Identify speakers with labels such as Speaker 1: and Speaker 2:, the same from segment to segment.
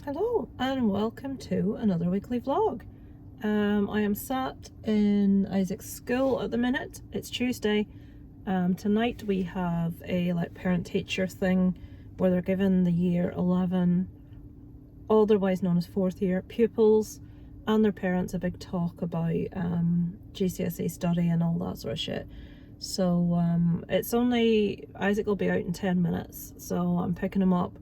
Speaker 1: Hello and welcome to another weekly vlog. I am sat in Isaac's school at the minute. It's Tuesday. Tonight we have a parent-teacher thing where they're given the year 11, otherwise known as fourth year pupils, and their parents a big talk about GCSE study and all that sort of shit. So it's only, Isaac will be out in 10 minutes, so I'm picking him up.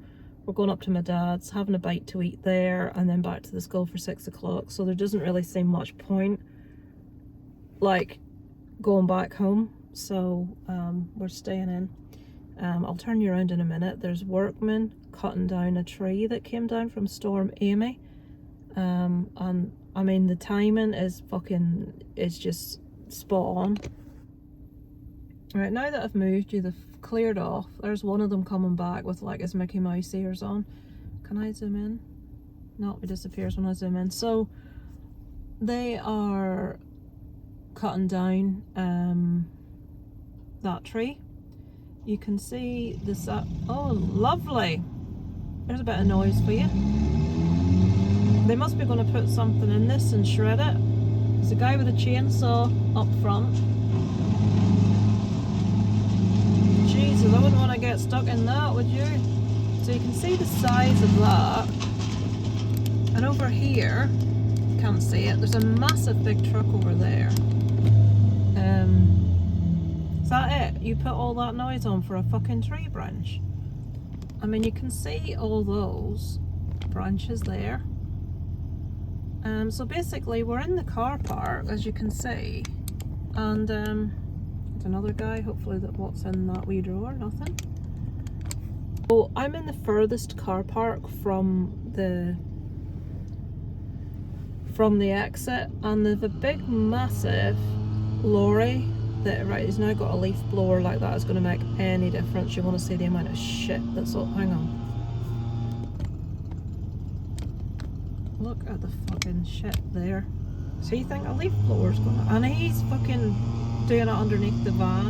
Speaker 1: We're going up to my dad's, having a bite to eat there, and then back to the school for 6 o'clock. So there doesn't really seem much point going back home. So we're staying in. I'll turn you around in a minute. There's workmen cutting down a tree that came down from Storm Amy. And I mean, the timing is it's just spot on. Right, now that I've moved you, they've cleared off. There's one of them coming back with his Mickey Mouse ears on. Can I zoom in? No, it disappears when I zoom in. So they are cutting down that tree. You can see this. Oh, lovely. There's a bit of noise for you. They must be going to put something in this and shred it. There's a guy with a chainsaw up front. Jesus, I wouldn't want to get stuck in that, would you? So you can see the size of that. And over here, you can't see it, there's a massive big truck over there. Is that it? You put all that noise on for a fucking tree branch? I mean, you can see all those branches there. So basically, we're in the car park, as you can see. And another guy, hopefully what's in that wee drawer, nothing. So I'm in the furthest car park from the exit, and there's a big massive lorry that, right, he's now got a leaf blower like that. Is going to make any difference. You want to see the amount of shit that's all, hang on. Look at the fucking shit there. So you think a leaf blower's gonna, and he's fucking doing it underneath the van.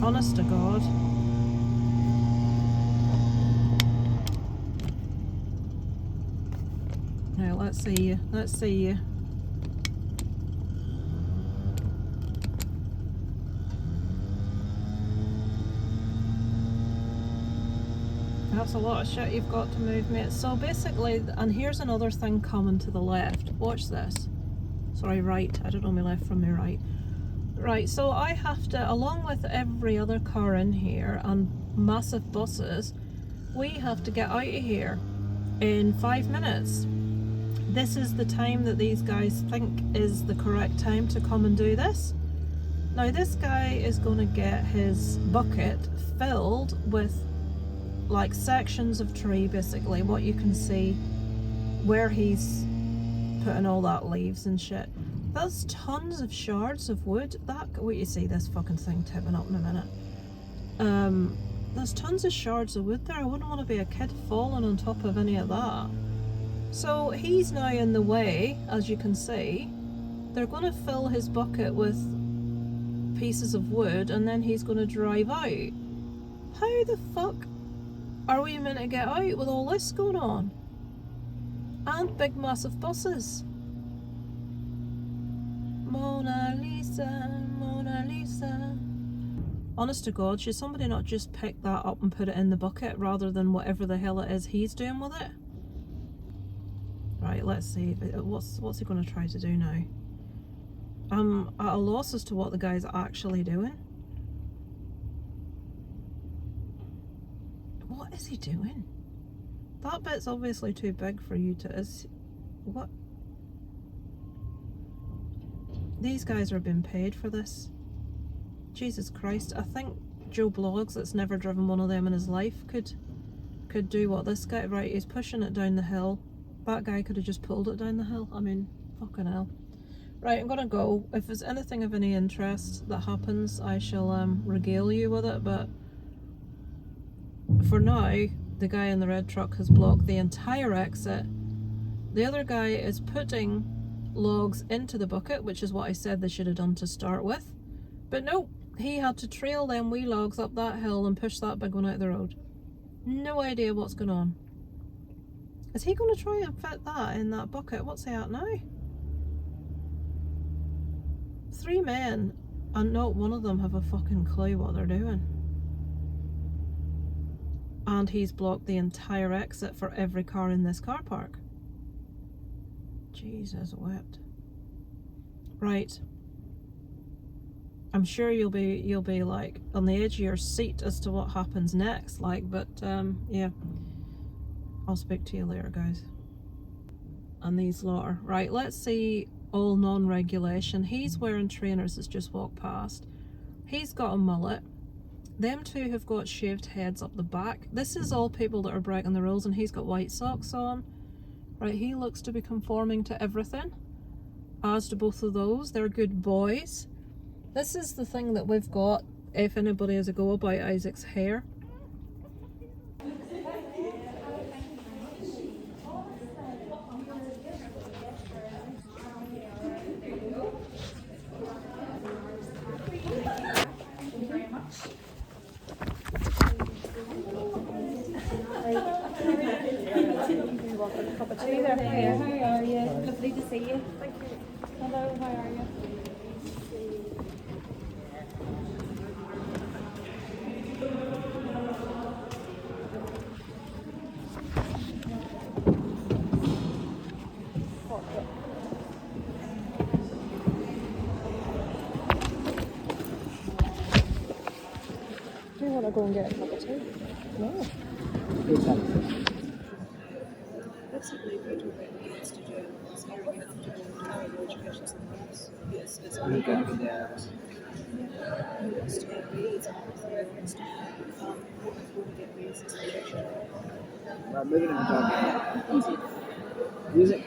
Speaker 1: Honest to God. Now let's see you. Let's see you. That's a lot of shit you've got to move, mate. So basically, and here's another thing coming to the left. Watch this. Sorry, right. I don't know my left from my right. Right, so I have to, along with every other car in here and massive buses, we have to get out of here in 5 minutes. This is the time that these guys think is the correct time to come and do this. Now, this guy is going to get his bucket filled with sections of tree, basically, what you can see where he's putting all that leaves and shit. That's tons of shards of wood. Wait, you see this fucking thing tipping up in a minute. There's tons of shards of wood there. I wouldn't want to be a kid falling on top of any of that. So he's now in the way, as you can see. They're going to fill his bucket with pieces of wood, and then he's going to drive out. How the fuck are we meant to get out with all this going on? And big massive buses. Mona Lisa, Mona Lisa. Honest to God, should somebody not just pick that up and put it in the bucket rather than whatever the hell it is he's doing with it? Right, let's see. What's he going to try to do now? I'm at a loss as to what the guy's actually doing. What is he doing? That bit's obviously too big for you to... What? These guys are being paid for this. Jesus Christ. I think Joe Bloggs, that's never driven one of them in his life, could do what this guy... Right, he's pushing it down the hill. That guy could have just pulled it down the hill. I mean, fucking hell. Right, I'm gonna go. If there's anything of any interest that happens, I shall regale you with it, but for now, the guy in the red truck has blocked the entire exit. The other guy is putting logs into the bucket, which is what I said they should have done to start with. But nope, he had to trail them wee logs up that hill and push that big one out of the road. No idea what's going on. Is he going to try and fit that in that bucket? What's he at now? 3 men, and not one of them have a fucking clue what they're doing. And he's blocked the entire exit for every car in this car park. Jesus wept. Right. I'm sure you'll be like on the edge of your seat as to what happens next, like, but yeah. I'll speak to you later, guys. And these lot are right. Let's see all non-regulation. He's wearing trainers that's just walked past. He's got a mullet. Them two have got shaved heads up the back. This is all people that are breaking the rules, and he's got white socks on. Right, he looks to be conforming to everything, as do both of those. They're good boys. This is the thing that we've got, if anybody has a go about Isaac's hair. Cup of tea there.
Speaker 2: Hey, how are you? Lovely to see you.
Speaker 1: Thank you.
Speaker 2: Hello, how are you?
Speaker 1: Do you want to go and get a cup of tea? No. Basically, we do what he needs to do. It's area of education sometimes. Yes, it's only going to be there. He wants to get beads, he wants to get beads as a picture.
Speaker 3: Right, moving on. Music.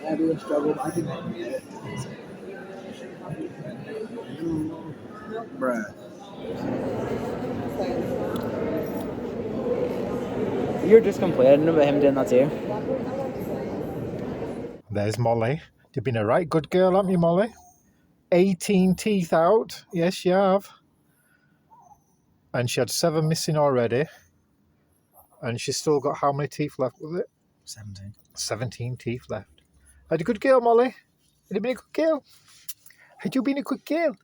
Speaker 3: Everyone struggled. I didn't have it. Bruh. You're just complaining about him doing that too.
Speaker 4: There's Molly. You've been a right good girl, haven't you, Molly? 18 teeth out. Yes, you have. And she had 7 missing already. And she's still got how many teeth left with it?
Speaker 3: 17.
Speaker 4: 17 teeth left. Had you a good girl, Molly? Had you been a good girl? Had you been a good girl?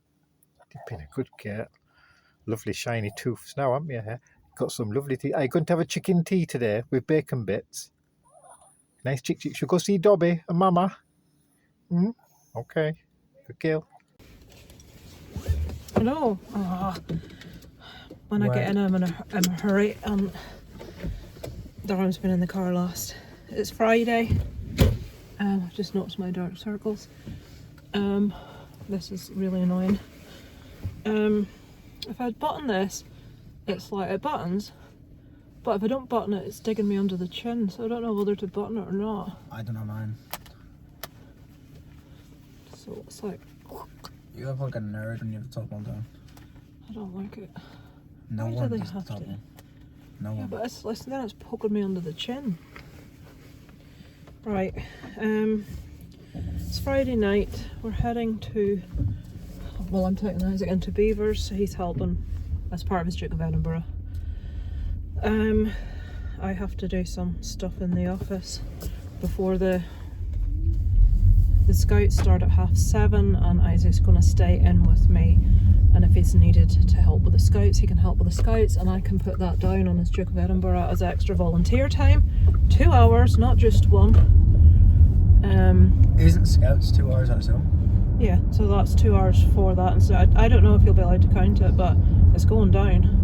Speaker 4: You've been a good girl. Lovely shiny tooths now, haven't you? Got some lovely tea. Are you going to have a chicken tea today with bacon bits? Nice chick. Should we go see Dobby and Mama? Okay. Good girl.
Speaker 1: I know. When I get in, I'm in a hurry. Durham's been in the car last. It's Friday. I've just noticed my dark circles. This is really annoying. If I'd button this, it's like it buttons, but if I don't button it, it's digging me under the chin, so I don't know whether to button it or not.
Speaker 3: I don't know mine.
Speaker 1: So it's like...
Speaker 3: You have like a nerd when you have the top one down.
Speaker 1: I don't like it.
Speaker 3: No
Speaker 1: Why
Speaker 3: one
Speaker 1: do they
Speaker 3: has the
Speaker 1: have
Speaker 3: top
Speaker 1: to?
Speaker 3: one. No
Speaker 1: Yeah,
Speaker 3: one.
Speaker 1: but it's, listen, then it's poking me under the chin. Right, it's Friday night. We're heading to... Well, I'm taking Isaac into Beavers, so he's helping as part of his Duke of Edinburgh. I have to do some stuff in the office before the scouts start at 7:30, and Isaac's going to stay in with me, and if he's needed to help with the scouts, he can help with the scouts, and I can put that down on his Duke of Edinburgh as extra volunteer time. 2 hours, not just one.
Speaker 3: Isn't scouts 2 hours on its own?
Speaker 1: Yeah, so that's 2 hours for that, and so I don't know if you'll be allowed to count it, but it's going down.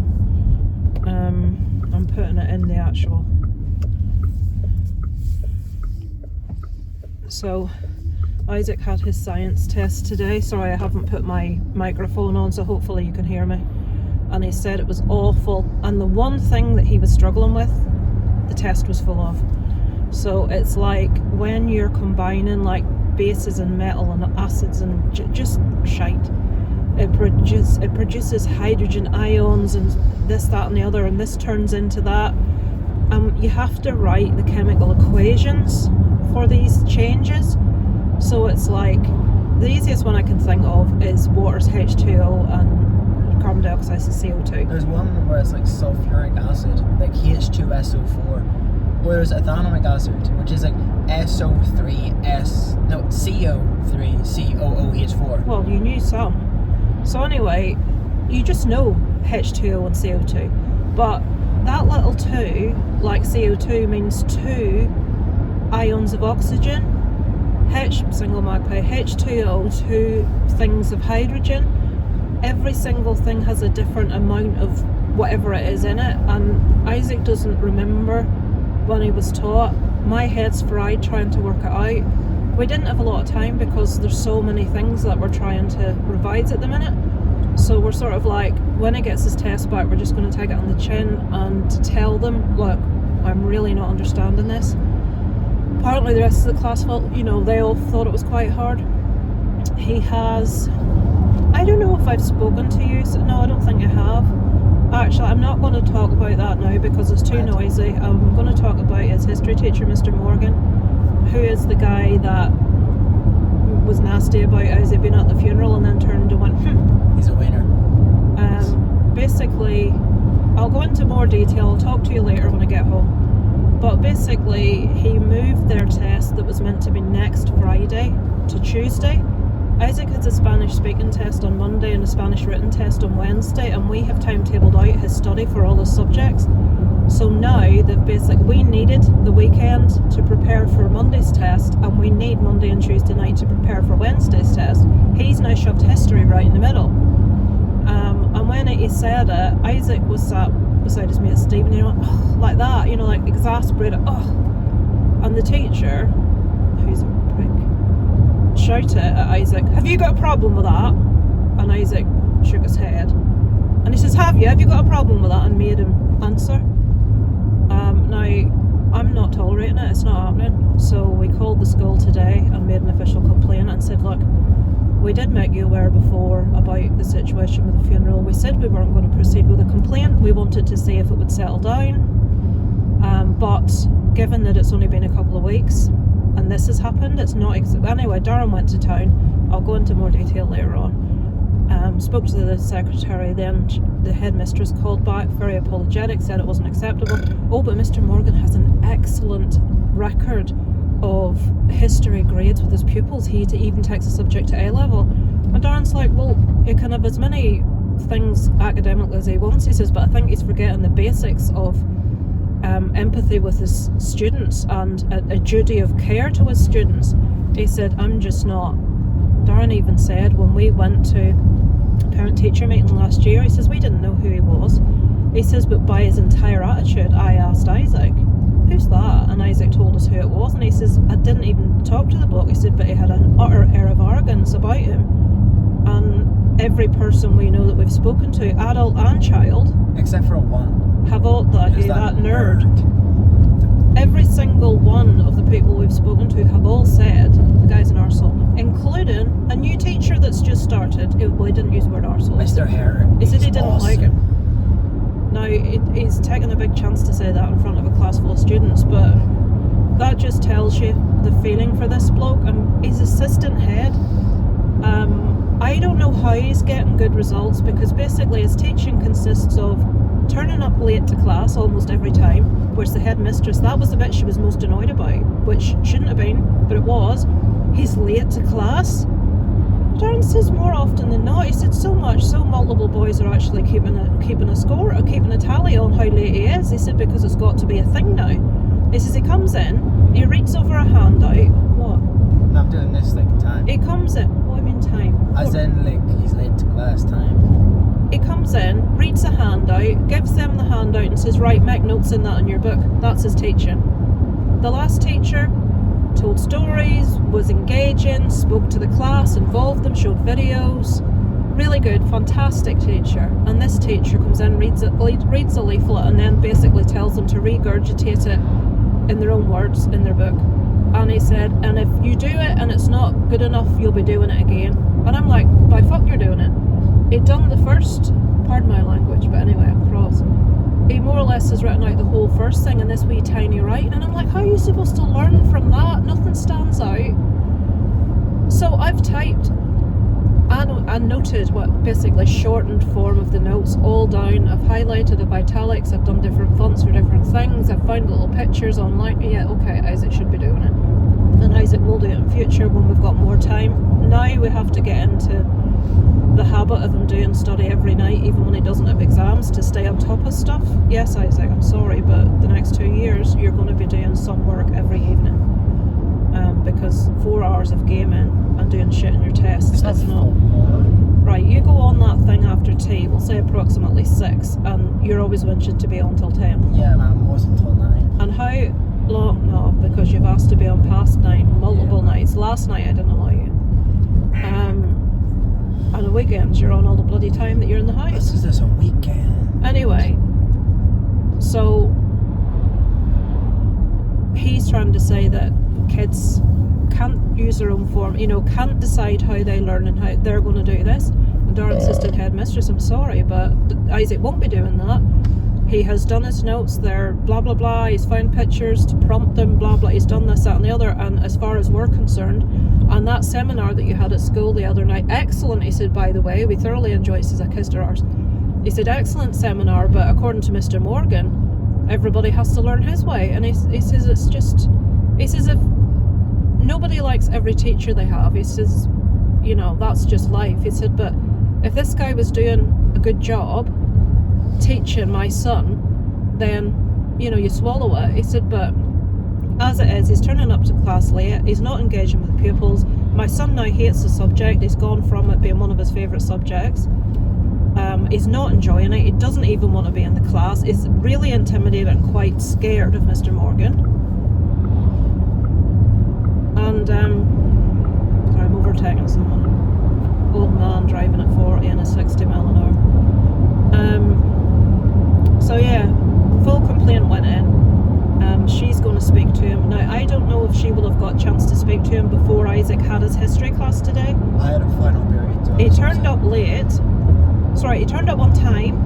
Speaker 1: I'm putting it in the actual. So Isaac had his science test today. Sorry, I haven't put my microphone on, so hopefully you can hear me. And he said it was awful, and the one thing that he was struggling with, the test was full of. So it's like when you're combining like bases and metal and acids and just shite, it produces hydrogen ions and this, that and the other, and this turns into that. You have to write the chemical equations for these changes. So it's like, the easiest one I can think of is water's H2O and carbon dioxide is CO2.
Speaker 3: There's one where it's like sulfuric acid, like H2SO4. Well, there's ethanol McAllister, which is like CO3COOH4.
Speaker 1: Well, you knew some. So anyway, you just know H2O and CO2. But that little 2, like CO2, means 2 ions of oxygen. H, single magpie, H2O, 2 things of hydrogen. Every single thing has a different amount of whatever it is in it, and Isaac doesn't remember when he was taught. My head's fried trying to work it out. We didn't have a lot of time because there's so many things that we're trying to revise at the minute. So we're sort of like, when he gets his test back, we're just going to take it on the chin and tell them, look, I'm really not understanding this. Apparently the rest of the class felt, they all thought it was quite hard. He has, I don't know if I've spoken to you, so no, I don't think I have. Actually, I'm not going to talk about that now because it's too noisy. I'm going to talk about his history teacher, Mr. Morgan, who is the guy that was nasty about Isaac being at the funeral and then turned and went,
Speaker 3: He's a winner.
Speaker 1: Basically, I'll go into more detail. I'll talk to you later when I get home. But basically, he moved their test that was meant to be next Friday to Tuesday. Isaac has a Spanish speaking test on Monday and a Spanish written test on Wednesday, and we have timetabled out his study for all the subjects. So now we needed the weekend to prepare for Monday's test, and we need Monday and Tuesday night to prepare for Wednesday's test. He's now shoved history right in the middle. And when he said it, Isaac was sat beside his mate Stephen, and he went, oh, like that, like exasperated, oh. And the teacher, who's a prick, shouted at Isaac, have you got a problem with that? And Isaac shook his head. And he says, have you got a problem with that? And made him answer. Now, I'm not tolerating it, it's not happening. So we called the school today and made an official complaint and said, look, we did make you aware before about the situation with the funeral. We said we weren't going to proceed with a complaint. We wanted to see if it would settle down. But given that it's only been a couple of weeks and this has happened, it's not... Anyway, Darren went to town. I'll go into more detail later on. Spoke to the secretary, then the headmistress called back, very apologetic, said it wasn't acceptable. Oh, but Mr. Morgan has an excellent record of history grades with his pupils. He even takes the subject to A level. And Darren's like, well, he can have as many things academically as he wants, he says, but I think he's forgetting the basics of empathy with his students and a duty of care to his students. He said, I'm just not. Darren even said when we went to parent-teacher meeting last year, he says, we didn't know who he was. He says, but by his entire attitude, I asked Isaac, who's that? And Isaac told us who it was, and he says, I didn't even talk to the bloke. He said, but he had an utter air of arrogance about him. And every person we know that we've spoken to, adult and child,
Speaker 3: except for one,
Speaker 1: have all that nerd. Every single one of the people we've spoken to have all said the guy's an arsehole, including a new teacher that's just started. Well, he didn't use the word arsehole.
Speaker 3: Mr. Herrick.
Speaker 1: He said he didn't
Speaker 3: awesome.
Speaker 1: like him. Now, he's taken a big chance to say that in front of a class full of students, but that just tells you the feeling for this bloke. And he's assistant head. I don't know how he's getting good results, because basically his teaching consists of turning up late to class almost every time, which the headmistress, that was the bit she was most annoyed about, which shouldn't have been, but it was. He's late to class. Darren says more often than not, he said so multiple boys are actually keeping a score or keeping a tally on how late he is. He said because it's got to be a thing now. He says he comes in, he reads over a handout. What?
Speaker 3: No, I'm doing this like time.
Speaker 1: He comes in, what do you mean time?
Speaker 3: As in like he's late to class time.
Speaker 1: He comes in, reads a handout, gives them the handout and says, right, make notes in that in your book. That's his teaching. The last teacher told stories, was engaging, spoke to the class, involved them, showed videos. Really good, fantastic teacher. And this teacher comes in, reads a leaflet, and then basically tells them to regurgitate it in their own words in their book. And he said, and if you do it and it's not good enough, you'll be doing it again. And I'm like, by fuck you're doing it. He'd done the first, pardon my language, but anyway, I'm cross. He more or less has written out the whole first thing in this wee tiny writing, and I'm like, how are you supposed to learn from that? Nothing stands out. So I've typed I noted what basically shortened form of the notes all down. I've highlighted, I've italics, I've done different fonts for different things, I've found little pictures online. Yeah, okay, Isaac should be doing it. And Isaac will do it in future when we've got more time. Now we have to get into the habit of him doing study every night, even when he doesn't have exams, to stay on top of stuff. Yes, Isaac, I'm sorry, but the next 2 years you're going to be doing some work every evening. Because 4 hours of gaming and doing shit in your tests is not... Right, you go on that thing after tea, we'll say approximately 6, and you're always wanted to be on till 10.
Speaker 3: Yeah, man, it wasn't till 9.
Speaker 1: And how long? No, because you've asked to be on past 9 multiple nights. Last night I didn't allow you. And the weekends you're on all the bloody time that you're in the house.
Speaker 3: This is a weekend.
Speaker 1: Anyway, so he's trying to say that kids can't use their own form, can't decide how they learn and how they're going to do this. And Darren's assistant headmistress, I'm sorry, but Isaac won't be doing that. He has done his notes, they're blah blah blah, he's found pictures to prompt them, blah blah, he's done this, that and the other. And as far as we're concerned, and that seminar that you had at school the other night, excellent, he said, by the way, we thoroughly enjoyed it. He says, I kissed her arse. He said, excellent seminar, but according to Mr. Morgan, everybody has to learn his way. And he says, it's just, he says, if nobody likes every teacher they have, he says, that's just life. He said, but if this guy was doing a good job teaching my son, then, you swallow it. He said, but as it is, he's turning up to class late, he's not engaging with the pupils. My son now hates the subject, he's gone from it being one of his favourite subjects. He's not enjoying it, he doesn't even want to be in the class, he's really intimidated and quite scared of Mr. Morgan. And, sorry, I'm overtaking someone. Old man driving at 40 and a 60 mile an hour. So yeah, full complaint went in. She's going to speak to him. Now, I don't know if she will have got a chance to speak to him before Isaac had his history class today.
Speaker 3: I had a final period. So
Speaker 1: he turned up late. Sorry, he turned up on time.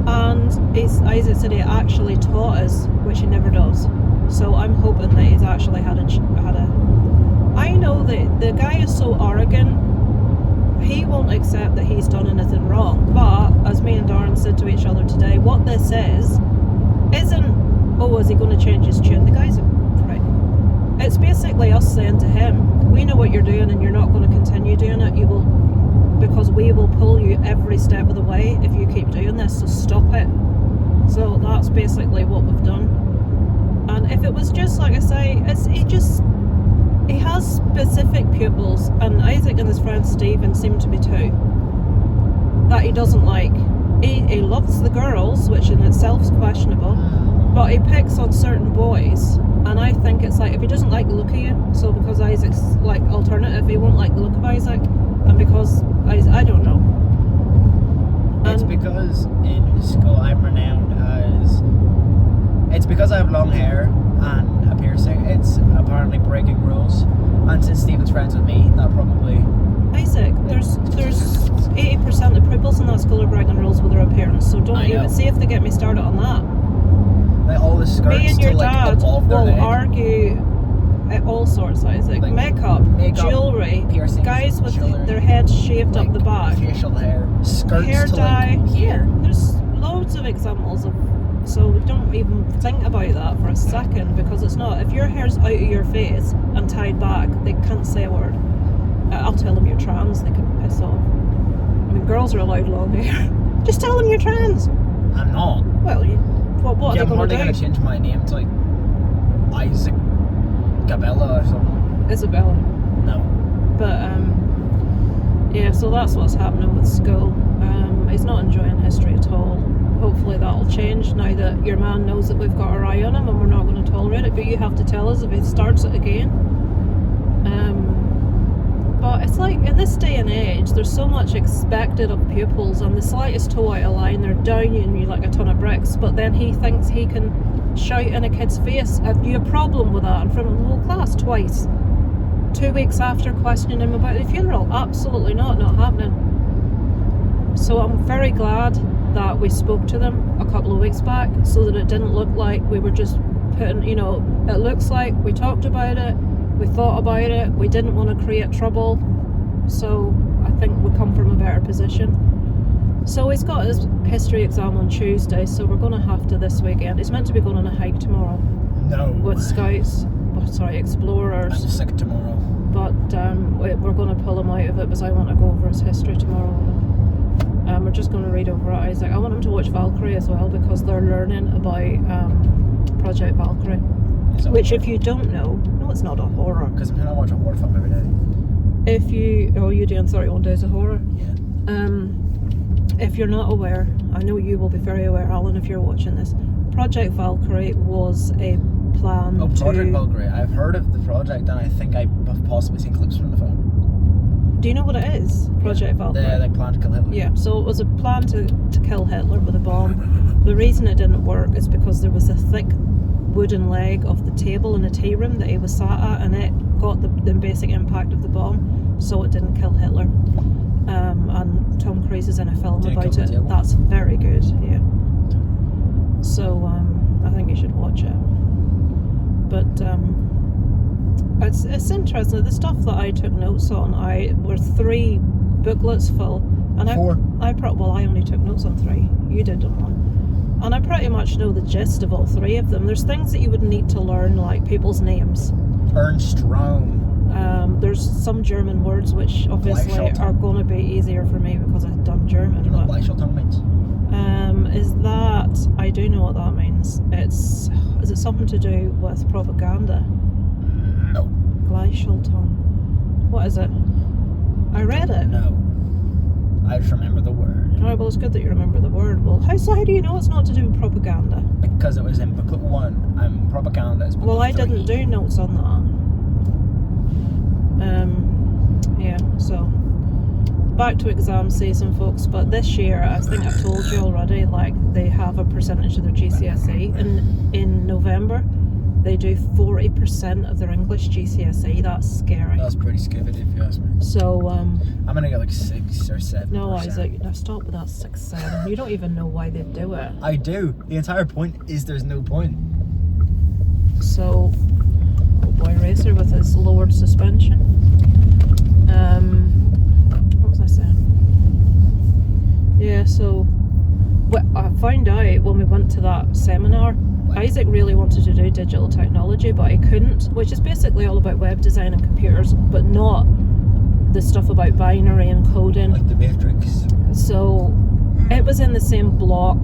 Speaker 1: And Isaac said he actually taught us, which he never does. So I'm hoping that he's actually had a... I know that the guy is so arrogant, he won't accept that he's done anything wrong. But, as me and Darren said to each other today, what this isn't, oh, is he going to change his tune? The guy's a prick. It's basically us saying to him, we know what you're doing and you're not going to continue doing it. You will, because we will pull you every step of the way if you keep doing this, so stop it. So that's basically what we've done. And if it was just, like I say, he has specific pupils, and Isaac and his friend Stephen seem to be too, that he doesn't like. He loves the girls, which in itself is questionable, but he picks on certain boys, and I think it's like, if he doesn't like the look of you, so because Isaac's like alternative, he won't like the look of Isaac, and because I don't know.
Speaker 3: It's because in school I'm renowned as... It's because I have long hair and a piercing. It's apparently breaking rules. And since Stephen's friends with me, that probably...
Speaker 1: Isaac, there's 80% of pupils in that school are breaking rules with their appearance, so don't even see if they get me started on that.
Speaker 3: Like all the skirts
Speaker 1: me and your dad
Speaker 3: above their
Speaker 1: will
Speaker 3: leg.
Speaker 1: argue at all sorts, Isaac.
Speaker 3: Like
Speaker 1: makeup, jewellery,
Speaker 3: piercings,
Speaker 1: guys with
Speaker 3: jewelry,
Speaker 1: their heads shaved up the back,
Speaker 3: facial hair, skirts
Speaker 1: hair
Speaker 3: to
Speaker 1: dye.
Speaker 3: like here.
Speaker 1: There's loads of examples of. So don't even think about that for a second, because it's not. If your hair's out of your face and tied back, they can't say a word. I'll tell them you're trans, they can piss off. I mean, girls are allowed long hair. Just tell them you're trans.
Speaker 3: I'm not.
Speaker 1: Well, what
Speaker 3: Yeah,
Speaker 1: are they going to do?
Speaker 3: going to change my name to like Isaac Gabella or something.
Speaker 1: Isabella.
Speaker 3: No.
Speaker 1: But yeah, so that's what's happening with school. He's not enjoying history at all. Hopefully that'll change now that your man knows that we've got our eye on him and we're not going to tolerate it, but you have to tell us if he starts it again. But it's like, in this day and age, there's so much expected of pupils, and the slightest toe out of line, they're downing you like a ton of bricks. But then he thinks he can shout in a kid's face. Have you a problem with that in front of the whole class twice? 2 weeks after questioning him about the funeral? Absolutely not happening. So I'm very glad that we spoke to them a couple of weeks back, so that it didn't look like we were just putting, it looks like we talked about it, we thought about it, we didn't want to create trouble. So I think we come from a better position. So he's got his history exam on Tuesday, so we're going to have to this weekend. He's meant to be going on a hike tomorrow
Speaker 3: No.
Speaker 1: with scouts, explorers.
Speaker 3: I'm sick tomorrow.
Speaker 1: But we're going to pull him out of it because I want to go over his history tomorrow with him. We're just going to read over it, Isaac. I want him to watch Valkyrie as well because they're learning about Project Valkyrie. Which, if you don't know, no, it's not a horror.
Speaker 3: Because I'm trying to watch a horror film every day.
Speaker 1: You're doing 31 Days of Horror?
Speaker 3: Yeah.
Speaker 1: If you're not aware, I know you will be very aware, Alan, if you're watching this. Project Valkyrie was a plan
Speaker 3: Project Valkyrie. I've heard of the project and I think I've possibly seen clips from the film.
Speaker 1: Do you know what it is? Project Valkyrie?
Speaker 3: They planned to kill Hitler.
Speaker 1: Yeah, so it was a plan to kill Hitler with a bomb. The reason it didn't work is because there was a thick wooden leg of the table in a tea room that he was sat at, and it got the basic impact of the bomb, so it didn't kill Hitler. And Tom Cruise is in a film about it. That's very good, yeah. So I think you should watch it. But it's interesting. The stuff that I took notes on, were 3 booklets full, and
Speaker 3: 4.
Speaker 1: I only took notes on 3. You did on 1, and I pretty much know the gist of all 3 of them. There's things that you would need to learn, like people's names.
Speaker 3: Ernst Rome.
Speaker 1: There's some German words which obviously are going to be easier for me because I've done German.
Speaker 3: Do you know what Gleichschaltung means?
Speaker 1: Is that, I do know what that means. Is it something to do with propaganda?
Speaker 3: No.
Speaker 1: Gleichschaltung. What is it? I read it.
Speaker 3: No. I just remember the word.
Speaker 1: Alright, well, it's good that you remember the word. Well, how do you know it's not to do with propaganda?
Speaker 3: Because it was in booklet 1 and propaganda is booklet
Speaker 1: Well, I
Speaker 3: 3.
Speaker 1: didn't do notes on that. Yeah, so back to exam season, folks. But this year, I think I've told you already, like, they have a percentage of their GCSE. In November, they do 40% of their English GCSE. That's scary.
Speaker 3: That's pretty skippy if you ask me.
Speaker 1: So,
Speaker 3: I'm gonna get like 6 or 7%.
Speaker 1: no, Isaac, now stop with that 6, 7. You don't even know why they do it.
Speaker 3: I do. The entire point is there's no point.
Speaker 1: So, old boy Racer with his lowered suspension. What was I saying? Yeah, so I found out when we went to that seminar, Isaac really wanted to do digital technology, but he couldn't, which is basically all about web design and computers, but not the stuff about binary and coding.
Speaker 3: Like the Matrix.
Speaker 1: So it was in the same block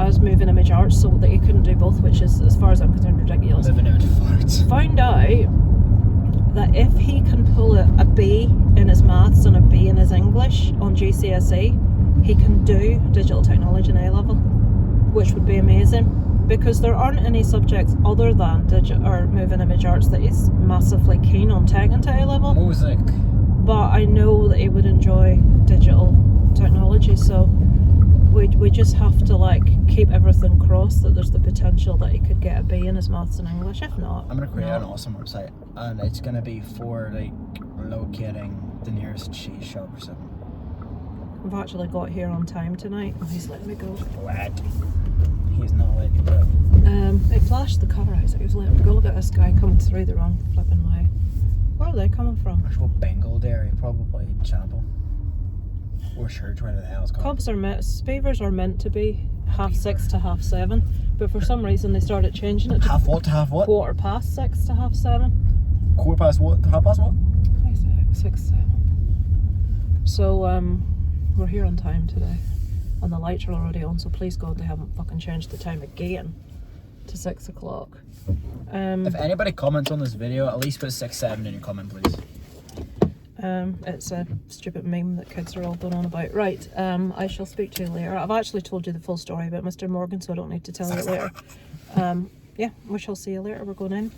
Speaker 1: as moving image arts, so that he couldn't do both, which is, as far as I'm concerned, ridiculous.
Speaker 3: Moving image farts.
Speaker 1: Found out that if he can pull a B in his maths and a B in his English on GCSE, he can do digital technology in A-level, which would be amazing, because there aren't any subjects other than moving image arts that he's massively keen on taking to A-level.
Speaker 3: Music.
Speaker 1: But I know that he would enjoy digital technology, so we just have to, like, keep everything crossed that there's the potential that he could get a B in his maths and English. If not,
Speaker 3: I'm gonna create an awesome website, and it's gonna be for like locating the nearest cheese shop or something.
Speaker 1: I've actually got here on time tonight. Oh, he's letting me go.
Speaker 3: What? He's not letting you go.
Speaker 1: It flashed the car, Isaac. He was letting me go. Look at this guy coming through the wrong flipping way. Where are they coming from?
Speaker 3: Actual Bengal dairy, probably chapel. Or church, whatever the hell it's called.
Speaker 1: Beavers are meant to be 6:30 to 7:30, but for some reason they started changing it to
Speaker 3: Half what to half what?
Speaker 1: 6:15 to 7:30.
Speaker 3: Quarter past what to half past what?
Speaker 1: 6, 7. So we're here on time today, and the lights are already on. So please God they haven't fucking changed the time again to 6 o'clock.
Speaker 3: If anybody comments on this video, at least put 6, 7 in your comment, please.
Speaker 1: It's a stupid meme that kids are all going on about. Right, I shall speak to you later. I've actually told you the full story about Mr. Morgan, so I don't need to tell you later. Yeah, we shall see you later. We're going in.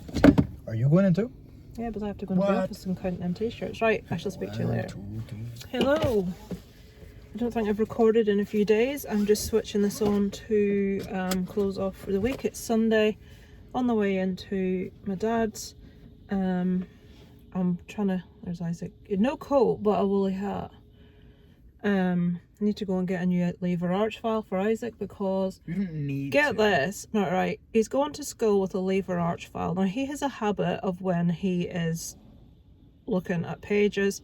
Speaker 3: Are you going in too?
Speaker 1: Yeah, but I have to go into the office and count them t-shirts. Right, I shall speak to you later. Hello. I don't think I've recorded in a few days. I'm just switching this on to close off for the week. It's Sunday, on the way into my dad's. I'm trying to, there's Isaac, no coat but a woolly hat. I need to go and get a new lever arch file for Isaac because,
Speaker 3: You don't need
Speaker 1: get
Speaker 3: to.
Speaker 1: this, not right, he's going to school with a lever arch file. Now he has a habit of when he is looking at pages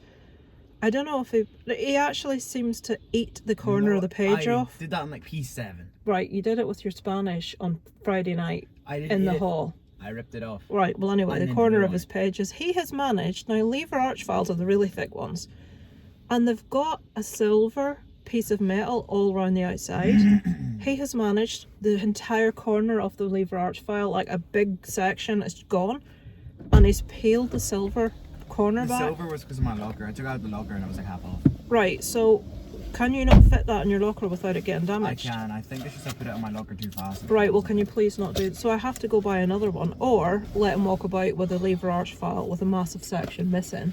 Speaker 1: I don't know if he actually seems to eat the corner of the page off.
Speaker 3: I did that in like P7.
Speaker 1: Right, you did it with your Spanish on Friday night
Speaker 3: I didn't
Speaker 1: in the
Speaker 3: eat it.
Speaker 1: hall.
Speaker 3: I ripped it off.
Speaker 1: Right, well anyway,
Speaker 3: And
Speaker 1: the
Speaker 3: then
Speaker 1: corner
Speaker 3: blew
Speaker 1: of
Speaker 3: on
Speaker 1: his
Speaker 3: it.
Speaker 1: pages, he has managed, now lever arch files are the really thick ones, and they've got a silver piece of metal all around the outside. He has managed the entire corner of the lever arch file, like a big section is gone, and he's peeled the silver corner
Speaker 3: The
Speaker 1: back.
Speaker 3: silver was because of my locker. I took it out of the locker and it was like half off.
Speaker 1: Right, so can you not fit that in your locker without it getting
Speaker 3: I
Speaker 1: damaged?
Speaker 3: can. I think it's just I put it in my locker too fast.
Speaker 1: Right, well can you please not do it? So I have to go buy another one, or let him walk about with a lever arch file with a massive section missing.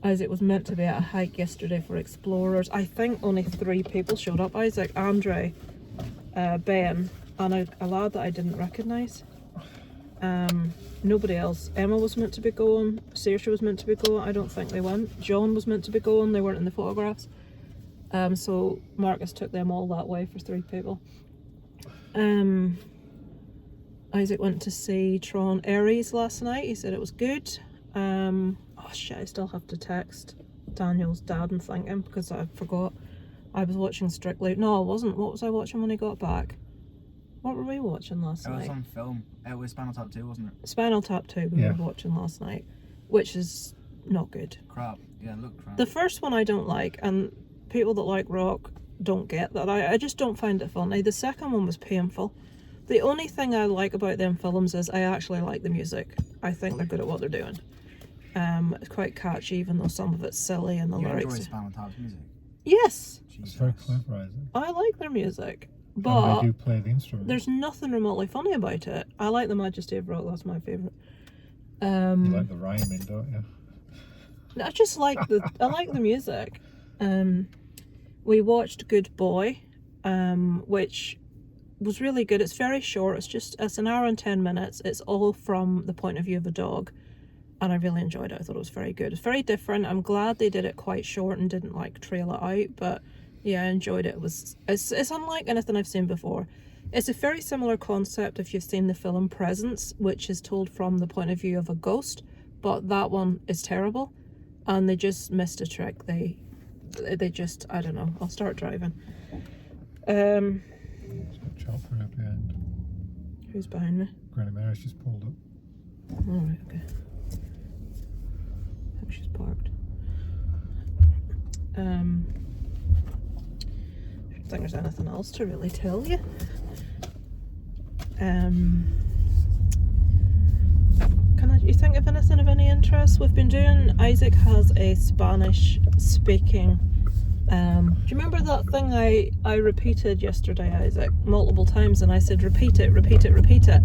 Speaker 1: As it was meant to be at a hike yesterday for explorers. I think only 3 people showed up. Isaac, Andre, Ben, and a lad that I didn't recognise. Nobody else. Emma was meant to be going. Saoirse was meant to be going. I don't think they went. John was meant to be going. They weren't in the photographs. So Marcus took them all that way for 3 people. Isaac went to see Tron Ares last night. He said it was good. Oh shit, I still have to text Daniel's dad and thank him because I forgot. I was watching Strictly. No, I wasn't. What was I watching when he got back? What were we watching last
Speaker 3: It
Speaker 1: night?
Speaker 3: was on film. It was Spinal Tap 2, wasn't it?
Speaker 1: Spinal Tap 2 we were watching last night, which is not good.
Speaker 3: Crap. Yeah, look crap.
Speaker 1: The first one I don't like, and people that like rock don't get that. I just don't find it funny. The second one was painful. The only thing I like about them films is I actually like the music. I think they're good at what they're doing. It's quite catchy, even though some of it's silly and the
Speaker 3: You
Speaker 1: lyrics.
Speaker 3: enjoy Spinal Tap's music?
Speaker 1: Yes,
Speaker 4: It's
Speaker 3: Jesus.
Speaker 4: very clever, isn't it?
Speaker 1: I like their music,
Speaker 4: And
Speaker 1: but
Speaker 4: they do play the instrument.
Speaker 1: there's nothing remotely funny about it. I like The Majesty of Rock. That's my favourite.
Speaker 4: You like the rhyming, don't you?
Speaker 1: I just like I like the music. We watched Good Boy, which was really good. It's very short. It's an hour and 10 minutes. It's all from the point of view of a dog, and I really enjoyed it. I thought it was very good. It's very different. I'm glad they did it quite short and didn't like trail it out. But yeah, I enjoyed it. It's unlike anything I've seen before. It's a very similar concept if you've seen the film Presence, which is told from the point of view of a ghost, but that one is terrible, and they just missed a trick. They just, I don't know. I'll start driving.
Speaker 4: Watch out for her behind.
Speaker 1: Who's behind me?
Speaker 4: Granny Mary's just pulled up.
Speaker 1: Alright, okay. I think she's parked. I don't think there's anything else to really tell you. You think of anything of any interest? We've been doing, Isaac has a Spanish speaking, do you remember that thing I repeated yesterday, Isaac, multiple times, and I said repeat it, repeat it, repeat it.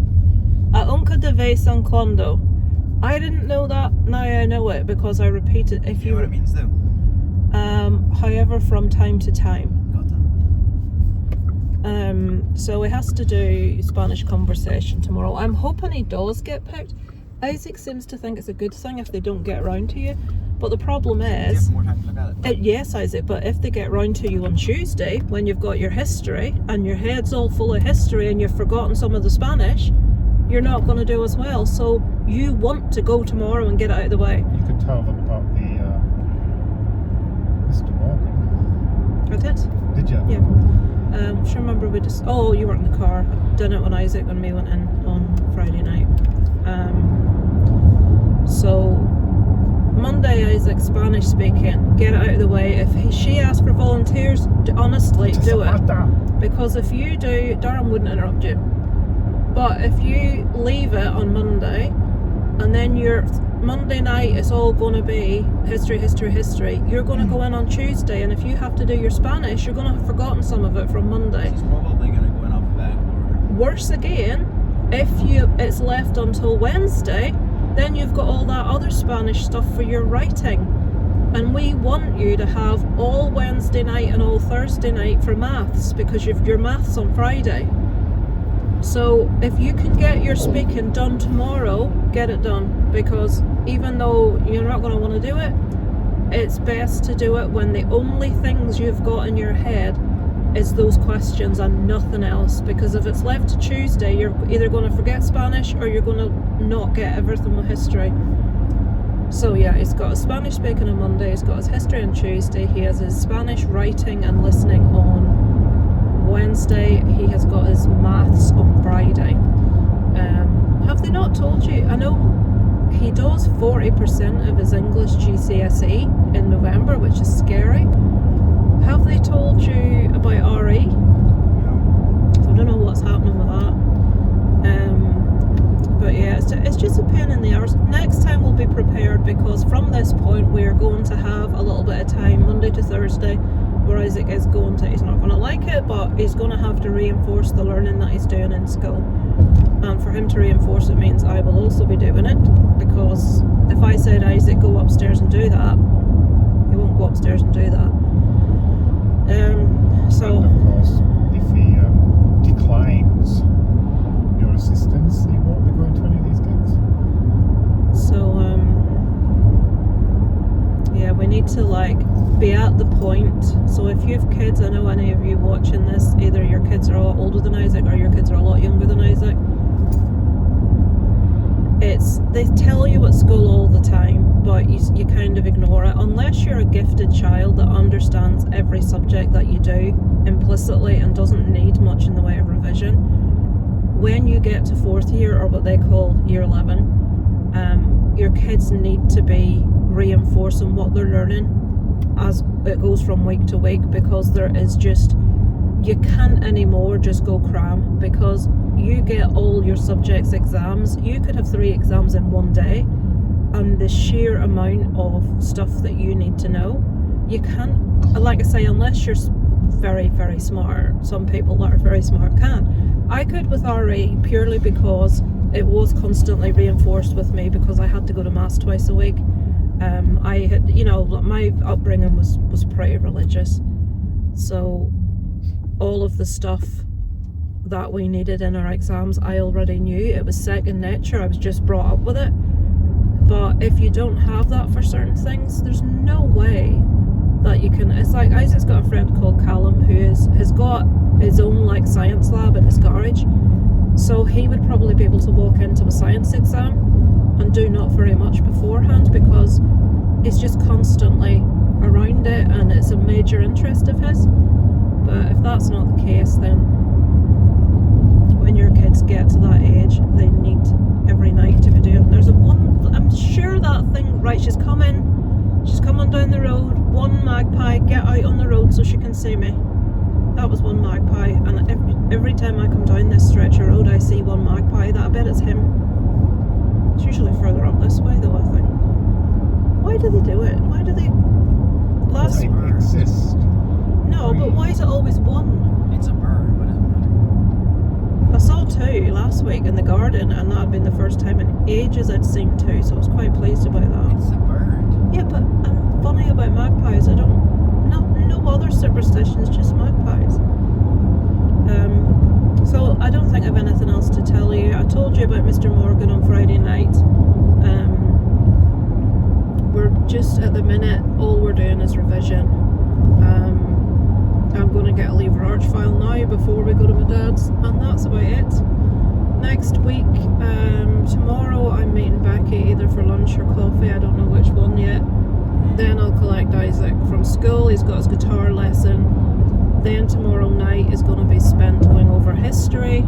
Speaker 1: A unca de vez en cuando. I didn't know that, now I know it because I repeated. If
Speaker 3: You know what it means though?
Speaker 1: However, from time to time.
Speaker 3: Got that.
Speaker 1: So he has to do Spanish conversation tomorrow. I'm hoping he does get picked. Isaac seems to think it's a good thing if they don't get round to you, but the problem is,
Speaker 3: Give more time to look at it.
Speaker 1: yes, Isaac, but if they get round to you on Tuesday when you've got your history and your head's all full of history and you've forgotten some of the Spanish, you're not going to do as well. So you want to go tomorrow and get it out of the way.
Speaker 4: You could tell them about the Mr. Morgan.
Speaker 1: I did.
Speaker 4: Did you?
Speaker 1: Yeah. Sure, remember we just. Oh, you weren't in the car. Done it when Isaac and me went in on Friday night. So Monday, Isaac, Spanish speaking. Get it out of the way. If she asks for volunteers, honestly, do it. Because if you do, Darren wouldn't interrupt you. But if you leave it on Monday, and then your Monday night is all going to be history, history, history, you're going to go in on Tuesday, and if you have to do your Spanish, you're going to have forgotten some of it from Monday.
Speaker 3: She's probably going to go in alphabetical order.
Speaker 1: Worse again, if it's left until Wednesday, then you've got all that other Spanish stuff for your writing. And we want you to have all Wednesday night and all Thursday night for maths, because your maths on Friday. So if you can get your speaking done tomorrow, get it done, because even though you're not going to want to do it, it's best to do it when the only things you've got in your head is those questions and nothing else, because if it's left to Tuesday, you're either going to forget Spanish or you're going to not get everything with history. So yeah, he's got his Spanish speaking on Monday, he's got his history on Tuesday, he has his Spanish writing and listening on Wednesday, he has got his maths on Friday. Have they not told you? I know he does 40% of his English GCSE in November, which is scary. Have they told you about RE? So I don't know what's happening with that. But yeah, it's just a pain in the arse. Next time we'll be prepared, because from this point we're going to have a little bit of time, Monday to Thursday, where Isaac is going to, he's not going to like it, but he's going to have to reinforce the learning that he's doing in school. And for him to reinforce it means I will also be doing it, because if I said, Isaac, go upstairs and do that, he won't go upstairs and do that. So
Speaker 4: and of course, if he declines your assistance, he won't be going to any of these gigs.
Speaker 1: So yeah, we need to like be at the point. So if you have kids, I know any of you watching this, either your kids are a lot older than Isaac or your kids are a lot younger than Isaac. They tell you at school all the time, but you kind of ignore it unless you're a gifted child that understands every subject that you do implicitly and doesn't need much in the way of revision. When you get to 4th year, or what they call year 11, your kids need to be reinforcing what they're learning as it goes from week to week, because there is just, you can't anymore just go cram, because you get all your subjects exams. You could have 3 exams in one day, and the sheer amount of stuff that you need to know, you can't, like I say, unless you're very, very smart. Some people that are very smart can. I could with RE purely because it was constantly reinforced with me, because I had to go to mass twice a week. I had, my upbringing was pretty religious, so all of the stuff that we needed in our exams I already knew. It was second nature. I was just brought up with it. But if you don't have that for certain things, there's no way that you can. It's like Isaac's got a friend called Callum who has got his own like science lab in his garage, so he would probably be able to walk into a science exam and do not very much beforehand, because he's just constantly around it and it's a major interest of his. But if that's not the case, then when your kids get to that age, they need every night to be doing. There's I'm sure that thing, right, she's coming down the road, one magpie, get out on the road so she can see me. That was one magpie, and every time I come down this stretch of road I see one magpie. I bet it's him. It's usually further up this way though, I think. Why do they do it? Why do they last
Speaker 4: They exist.
Speaker 1: No, but why is it always one?
Speaker 3: It's a bird. What is it?
Speaker 1: I saw 2 last week in the garden, and that had been the first time in ages I'd seen 2, so I was quite pleased about that.
Speaker 3: It's a bird.
Speaker 1: Yeah, but I'm funny about magpies. No other superstitions, just magpies. So I don't think I've anything else to tell you. I told you about Mr. Morgan on Friday night. We're just at the minute, all we're doing is revision. I'm going to get a lever arch file now before we go to my dad's, and that's about it. Next week, tomorrow I'm meeting Becky either for lunch or coffee, I don't know which one yet. Then I'll collect Isaac from school, he's got his guitar lesson. Then tomorrow night is going to be spent going over history,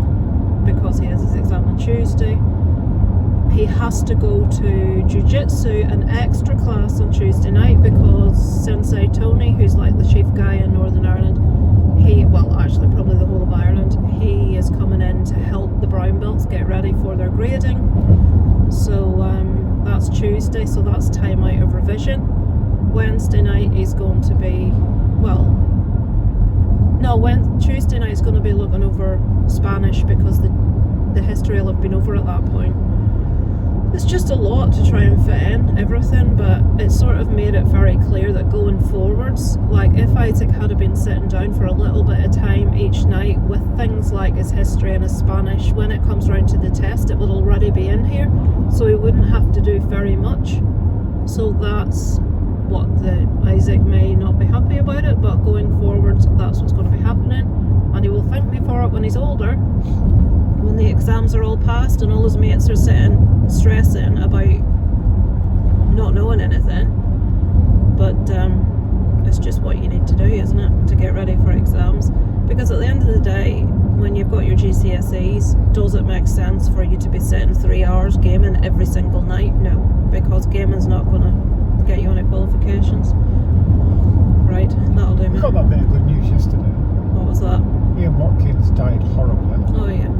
Speaker 1: because he has his exam on Tuesday. He has to go to jiu-jitsu, an extra class on Tuesday night, because Sensei Tony, who's like the chief guy in Northern Ireland, actually probably the whole of Ireland, he is coming in to help the brown belts get ready for their grading. So that's Tuesday, so that's time out of revision. Wednesday night he's going to be, Tuesday night he's going to be looking over Spanish, because the history will have been over at that point. It's just a lot to try and fit in everything, but it sort of made it very clear that going forwards, like if Isaac had been sitting down for a little bit of time each night with things like his history and his Spanish, when it comes round to the test it would already be in here, so he wouldn't have to do very much. So that's what Isaac may not be happy about it, but going forward that's what's going to be happening, and he will thank me for it when he's older, when the exams are all passed and all his mates are sitting stressing about not knowing anything. But it's just what you need to do, isn't it, to get ready for exams? Because at the end of the day, when you've got your GCSEs, does it make sense for you to be sitting 3 hours gaming every single night? No, because gaming's not going to get you any qualifications. Right, that'll do me.
Speaker 4: We got that bit of good news yesterday.
Speaker 1: What was that?
Speaker 4: Ian Watkins died horribly.
Speaker 1: Oh yeah.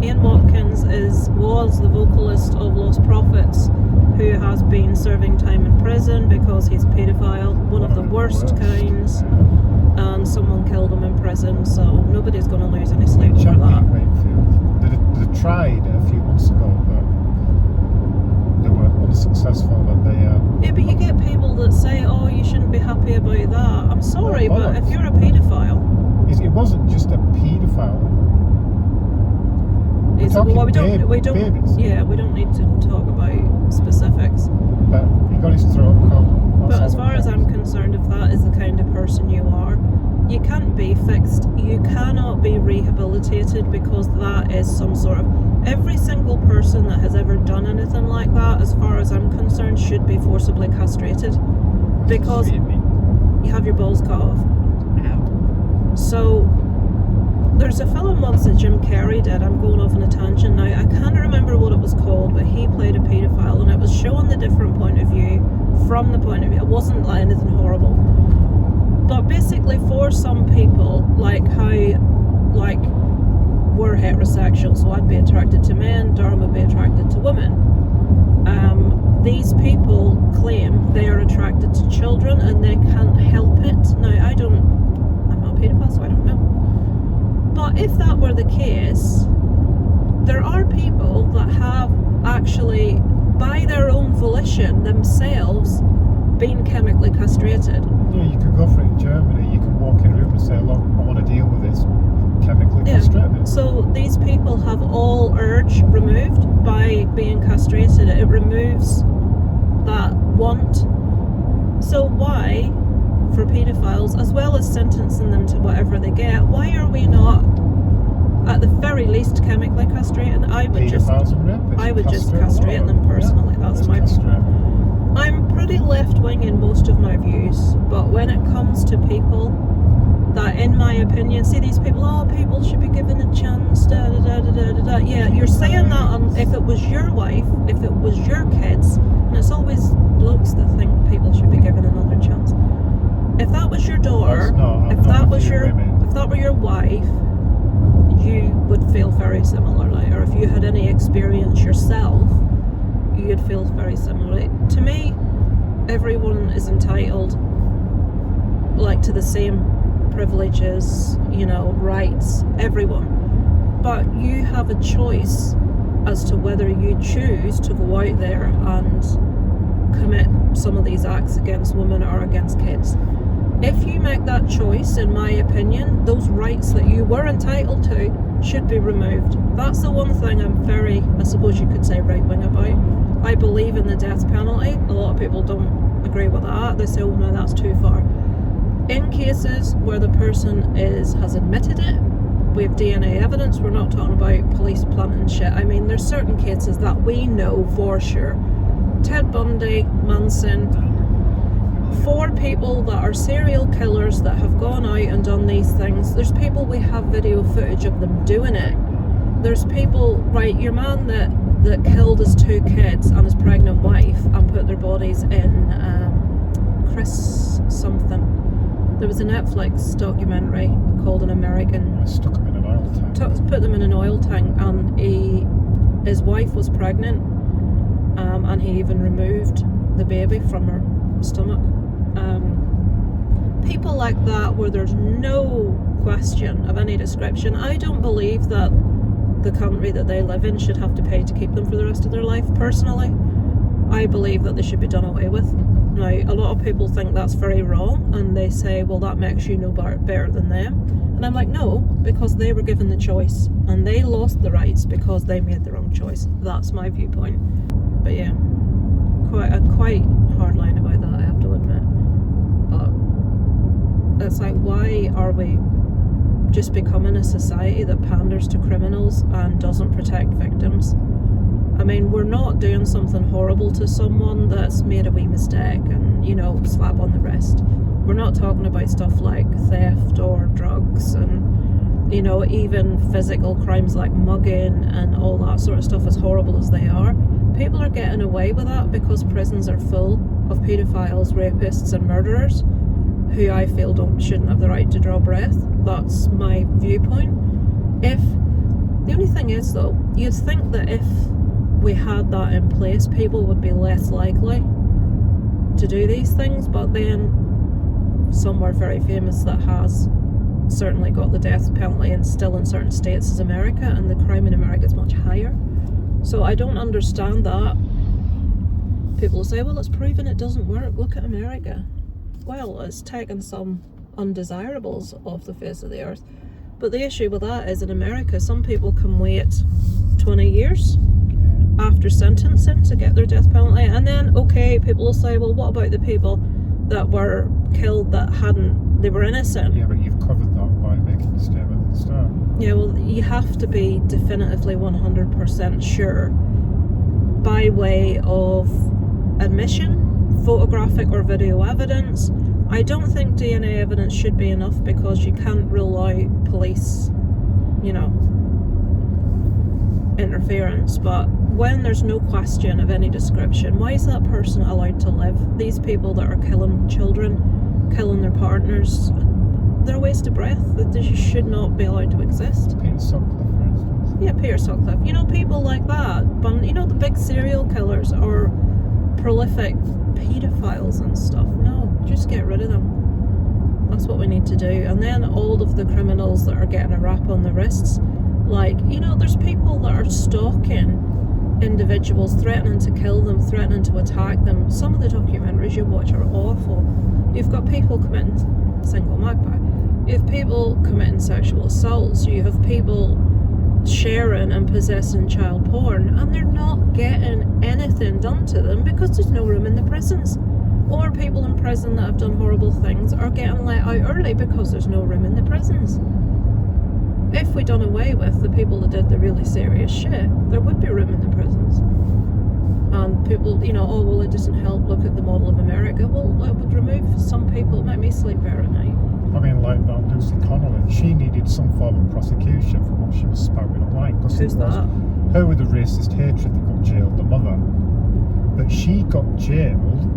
Speaker 1: Ian Watkins was the vocalist of Lost Prophets, who has been serving time in prison because he's a paedophile, one of the worst kinds, and someone killed him in prison, so nobody's going to lose any sleep over that.
Speaker 4: They tried a few months ago, but they were unsuccessful.
Speaker 1: Yeah, but you get people that say, oh, you shouldn't be happy about that. I'm sorry, but if you're a paedophile...
Speaker 4: It wasn't just a paedophile.
Speaker 1: We don't need to talk about specifics.
Speaker 4: But he got his throat cut.
Speaker 1: But as far as I'm concerned, if that is the kind of person you are, you can't be fixed. You cannot be rehabilitated, because that is some sort of... Every single person that has ever done anything like that, as far as I'm concerned, should be forcibly castrated. Because you have your balls cut off. So... There's a film once that Jim Carrey did. I'm going off on a tangent now. I can't remember what it was called, but he played a paedophile, and it was showing the different point of view from the point of view. It wasn't like anything horrible. But basically, for some people, like how, like, we're heterosexual, so I'd be attracted to men, Darren would be attracted to women. These people claim they are attracted to children and they can't help it. Now, I'm not a paedophile, so I don't know. But if that were the case, there are people that have actually, by their own volition, themselves, been chemically castrated.
Speaker 4: Yeah, you could go for it in Germany. You can walk in a room and say, look, I want to deal with this, chemically castrated.
Speaker 1: So these people have all urge removed by being castrated. It removes that want. So why... for paedophiles, as well as sentencing them to whatever they get, why are we not at the very least chemically castrating? I would just castrate them personally. Yeah, that's my point. I'm pretty left-wing in most of my views, but when it comes to people that, in my opinion, see these people, oh, people should be given a chance, da da da da da da da. Yeah, you're saying that if it was your wife, if it was your kids, and it's always blokes that think people should be given another chance. If that was your daughter, if that were your wife, you would feel very similarly. Or if you had any experience yourself, you'd feel very similarly. To me, everyone is entitled, like, to the same privileges, rights, everyone. But you have a choice as to whether you choose to go out there and commit some of these acts against women or against kids. If you make that choice, in my opinion, those rights that you were entitled to should be removed. That's the one thing I'm very, I suppose you could say, right-wing about. I believe in the death penalty. A lot of people don't agree with that. They say, oh no, that's too far. In cases where the person has admitted it, we have DNA evidence. We're not talking about police planting shit. I mean, there's certain cases that we know for sure. Ted Bundy, Manson, 4 people that are serial killers that have gone out and done these things. There's people, we have video footage of them doing it. There's people, right, your man that killed his 2 kids and his pregnant wife and put their bodies in Chris something. There was a Netflix documentary called An American.
Speaker 4: Stuck them in an oil tank.
Speaker 1: Put them in an oil tank, and his wife was pregnant, and he even removed the baby from her stomach. People like that, where there's no question of any description. I don't believe that the country that they live in should have to pay to keep them for the rest of their life. Personally, I believe that they should be done away with. Now, a lot of people think that's very wrong, and they say, well, that makes you no better than them. And I'm like, no, because they were given the choice, and they lost the rights because they made the wrong choice. That's my viewpoint. But yeah, quite hard line about that, I have to admit. But it's like, why are we just becoming a society that panders to criminals and doesn't protect victims? I I mean, we're not doing something horrible to someone that's made a wee mistake and, you know, slap on the wrist. We're not talking about stuff like theft or drugs and, you know, even physical crimes like mugging and all that sort of stuff, as horrible as they are. People are getting away with that because prisons are full of paedophiles, rapists and murderers who I feel shouldn't have the right to draw breath. That's my viewpoint. The only thing is though, you'd think that if we had that in place, people would be less likely to do these things, but then somewhere very famous that has certainly got the death penalty and still in certain states is America, and the crime in America is much higher. So I don't understand that. People say, well, it's proven it doesn't work, look at America. Well, it's taken some undesirables off the face of the earth. But the issue with that is in America, some people can wait 20 years after sentencing to get their death penalty. And then, okay, people will say, well, what about the people that were killed that they were innocent?
Speaker 4: Yeah, but you've covered that by making the statement at the start.
Speaker 1: Yeah, well, you have to be definitively 100% sure by way of admission, photographic or video evidence. I don't think DNA evidence should be enough because you can't rule out police, you know, interference. But when there's no question of any description, why is that person allowed to live? These people that are killing children, killing their partners, they're a waste of breath. They should not be allowed to exist.
Speaker 4: Peter Sutcliffe, for instance.
Speaker 1: Yeah, Peter Sutcliffe. You know, people like that. But, you know, the big serial killers or prolific paedophiles and stuff. No, just get rid of them. That's what we need to do. And then all of the criminals that are getting a rap on the wrists, like, you know, there's people that are stalking individuals, threatening to kill them, threatening to attack them. Some of the documentaries you watch are awful. You've got people committing single magpie. You have people committing sexual assaults. You have people sharing and possessing child porn, and they're not getting anything done to them because there's no room in the prisons. Or people in prison that have done horrible things are getting let out early because there's no room in the prisons. If we done away with the people that did the really serious shit, there would be room in the prisons. And people, you know, oh, well, it doesn't help, look at the model of America. Well, it would remove some people, it might make me sleep better at night.
Speaker 4: I mean, like that Lucy Connolly, she needed some form of prosecution for what she was spouting online.
Speaker 1: Who's that?
Speaker 4: Her with the racist hatred that got jailed, the mother. But she got jailed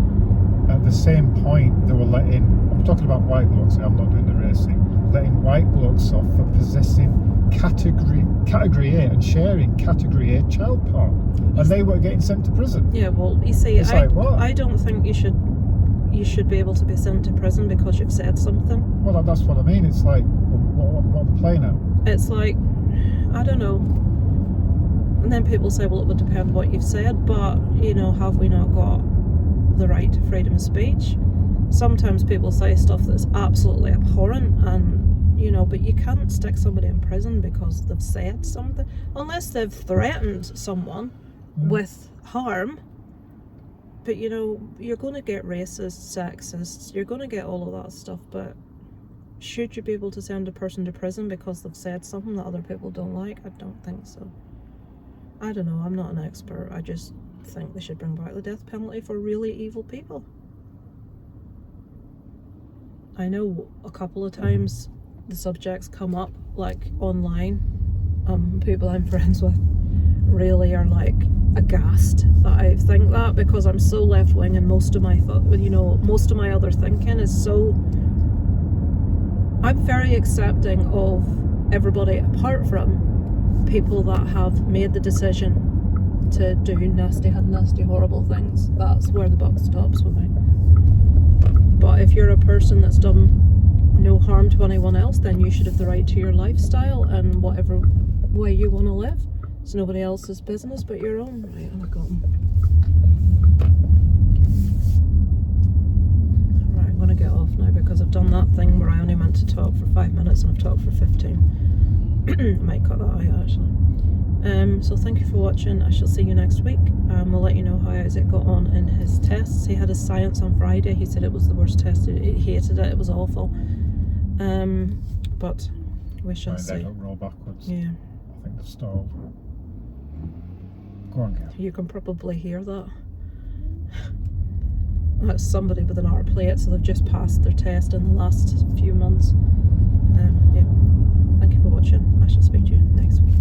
Speaker 4: at the same point they were letting, I'm talking about white blokes, I'm not doing the racing, letting white blokes off for possessing category A and sharing category A child porn. And they were getting sent to prison.
Speaker 1: Yeah, well, you see,
Speaker 4: it's like, what?
Speaker 1: I don't think you should be able to be sent to prison because you've said something.
Speaker 4: Well, that's what I mean. It's like, what are they playing at?
Speaker 1: It's like, I don't know. And then people say, well, it would depend what you've said, but, you know, have we not got the right to freedom of speech? Sometimes people say stuff that's absolutely abhorrent, and, you know, but you can't stick somebody in prison because they've said something, unless they've threatened someone with harm. But, you know, you're going to get racist, sexist, you're going to get all of that stuff, but should you be able to send a person to prison because they've said something that other people don't like? I don't think so. I don't know, I'm not an expert. I just think they should bring back the death penalty for really evil people. I know a couple of times the subjects come up, like, online. People I'm friends with really are, like, aghast that I think that, because I'm so left-wing and most of my other thinking is so... I'm very accepting of everybody apart from people that have made the decision to do nasty, horrible things. That's where the buck stops with me. But if you're a person that's done no harm to anyone else, then you should have the right to your lifestyle and whatever way you want to live. It's nobody else's business but your own. Right, I'm going. Right, I'm going to get off now because I've done that thing where I only meant to talk for 5 minutes and I've talked for 15. I might cut that out actually. So thank you for watching. I shall see you next week. We'll let you know how Isaac got on in his tests. He had his science on Friday. He said it was the worst test. He hated it. It was awful. But we shall see.
Speaker 4: They don't roll backwards.
Speaker 1: Yeah.
Speaker 4: I think they've stalled.
Speaker 3: Go on, Kel.
Speaker 1: You can probably hear that. That's somebody with an art plate, so they've just passed their test in the last few months. Yeah. Thank you for watching. I shall speak to you next week.